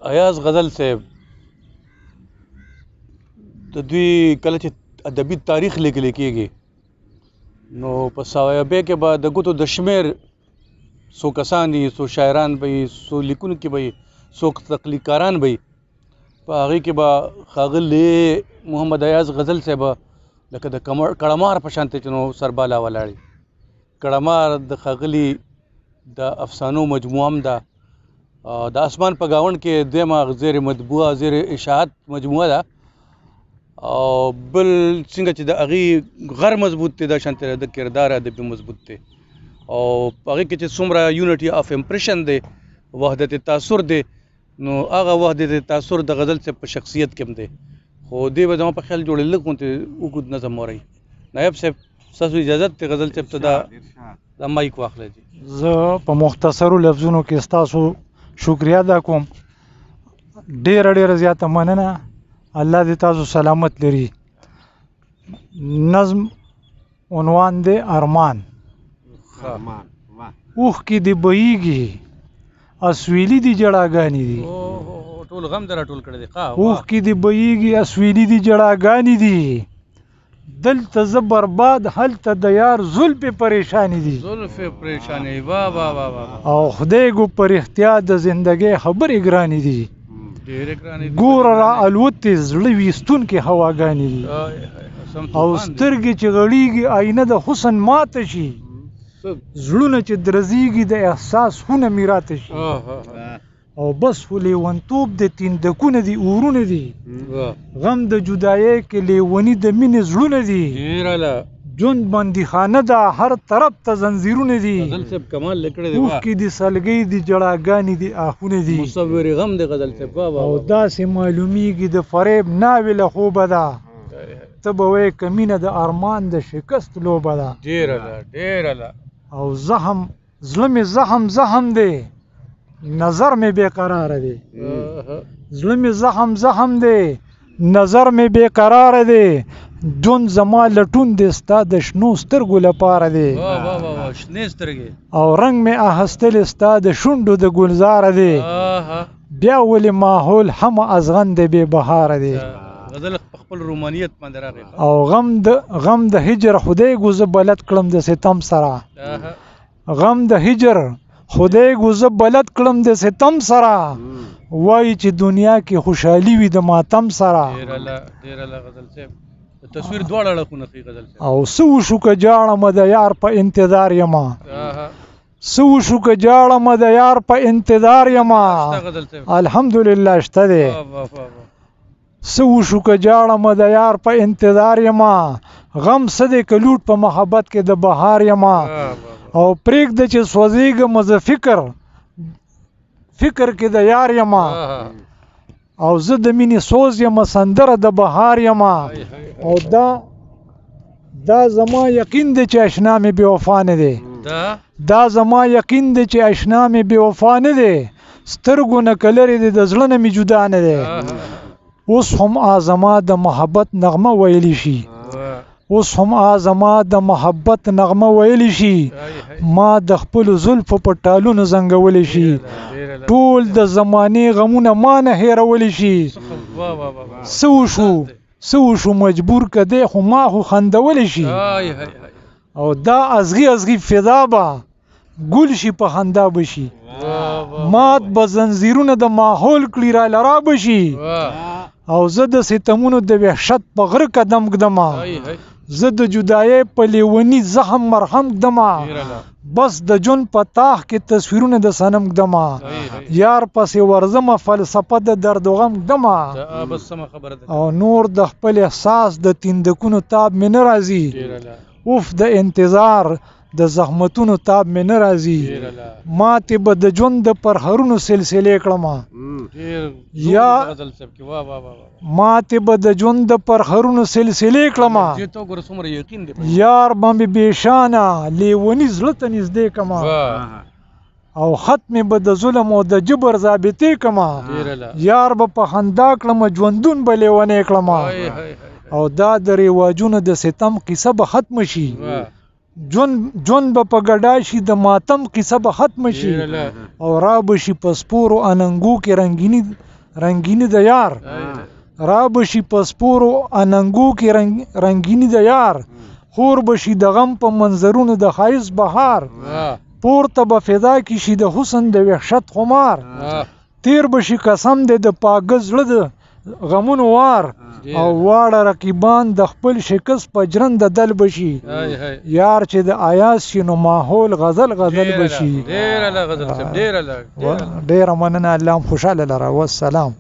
ایاز غزل صاحب د دوی کله چې ادبي تاریخ لیکل کېږي نو په صوابع کې به د ګوتو د شمېر څو کسان دي، څو شاعران به وي، څو لیکونکي به وي، څو تخلیقکاران به وي. په هغې کې به ښاغلی محمد ایاز غزل صاحب لکه د کړمار په شانتې چې نو سربالا ولاړ. کړمار د ښاغلي د افسانو مجموعه هم ده. د اسمان په ګاونډ کې دویمه زیر مطبوعه زیر اشاعت مجموعه ده، او بل څنګه چې د هغې غر مضبوط دی، دا شانتې د کردار ادبي مضبوط دی، او په هغې کې چې څومره یونټي اف امپریشن دی، وحدت تاثر دی، نو هغه وحدت تاثر د غزل صاحب په شخصیت کې هم دی. خو دې به زما په خیال جوړې لږ غوندې اوږد نظم وری. نایب صاحب ستاسو اجازت دی غزل صاحب ته دا مایک واخلی. زه په مختصرو لفظونو کې ستاسو شکریه ادا کوم. ډېره زیاته مننه. الله دې تاسو سلامت لري. نظم عنوان دی ارمان. اوښکې دې بهیږي، اسویلي دي جړاګانې دي. ټول غم دې راټول کړی دی. اوښکې دې بهیږي، اسویلي دي جړاګانې دي. دلته زه برباد، هلته د یار زلفې پریشانې دي. زلفې پریشانې، واه واه واه واه. او خدای ګو پر احتیاط د زندګۍ خبرې ګرانې دي. ګوره را الوتې زړه ویستونکې هواګانې دي. او سترګې چې غړېږي آینه د حسن ماته شي. زړونه چې درزیږي د احساس خونه مې راته شي. او بس خو لیونتوب د تیندکونه دي، اورونه دي. غم د جدایۍ کې لیوني د مینې زړونه دي. ژوند بندیخانه ده، هر طرف ته زنځیرونه دي. اوښکې دي، سلګۍ دي، جړاګانې دي، آهونه دي. مصور غم دی غزل صاحب. او داسې معلومیږي د فریب ناوې له خوبه ده. ته به وایې که مینه د ارمان د شکست لوبه ده. ډېره. او زخم زړه مې زخم دی، نظر مې بے قراره دی. زړه مې زخم دی، نظر مې بے قراره دی. ژوند زما لټون دی ستا د شنو سترګو لپاره دی. شنې سترګې. او رنګ مې اخیستلی ستا د شونډو د ګلزاره دی. بیا ولې ماحول هم ازغن دی بې بهاره دی. غزل خپل رومانیت باندې راغی. او غم د هجر خدای ګو زه بلد کړم د ستم سره. غم د هجر خدای ګو زه بلد کړم د ستم سره. وایي چې دنیا کې خوشحالي وي د ماتم سره. ډېره غزل صاحب تصویر دواړه اړخونه ښیي غزل صاحب. او څه وشو که جاړمه د یار په انتظار یمه. څه وشو که جاړمه د یار په انتظار یمه. الحمدلله شته دی. څه وشو که جاړمه د یار په انتظار یمه. غم څه دی که لوټ په محبت کې د بهار یمه. او پرېږده چې سوځېږم زه فکر کې د یار یمه. او زه د مینې سوز یمه، سندره د بهار یمه. او دا زما یقین دی چې اشنا مې بې وفا نه دی. دا زما یقین دی چې اشنا مې بې وفا نه دی. سترګو نه که لرې دی، د زړه نه مې جدا نه دی. اوس هم آزما د محبت نغمه ویلی شي. اوس هم آزما د محبت نغمه ویلی شي. ما د خپلو زلفو په ټالونو زنګولی شي. ټول د زمانې غمونه ما نه هېرولی شي. څه وشو مجبور که دی، خو ما خو خندولی شي. او دا ازغي فدا به ګل شي، په خندا به شي. مات به زنځیرونه د ماحول کړي، را لرا به شي. او زه د ستمونو د وحشت په غره قدم ږدمه. زه د جدایۍ په لیوني زخم مرهم ږدمه. بس د ژوند په تاخ کې تصویرونه د صنم ږدمه. یار پسې ورځمه، فلسفه د درد و غم ږدمه. او نور د خپل احساس د تیندکونو تاب مې نه راځي. اوف د انتظار د زحمتونو تاب مې نه راځي. ماتې به د ژوند د پرهرونو سلسلې کړمه. ماتې به د ژوند د پرهرونو سلسلې کړمه. یار به مې بېشانه لیوني زړه ته نږدې کړمه. او ختم به د ظلم او د جبر ضابطې کړمه. یار به په خندا کړمه، ژوندون به لیونی کړمه. او دا د رواجونو د ستم قصه به ختم شي. جون به په ګډا شي، د ماتم قصه به ختم شي. او را به شي په سپورو اننګو کې رنګیني رنگینی د یار را بشي په سپورو اننګو کې رنگینی د یار خور بشي د غم په منظرونو د ښایست بهار پورته به فدا کې شي د حسن د وحشت خمار تیر بشي قسم دی د پاګه زړه د غمونو وار او واړه رقیبان د خپل شکست په جرنده دل بشي یار چې د آیاز شي نو ماحول غزل بشي ډیره مننه الله خوشاله لره والسلام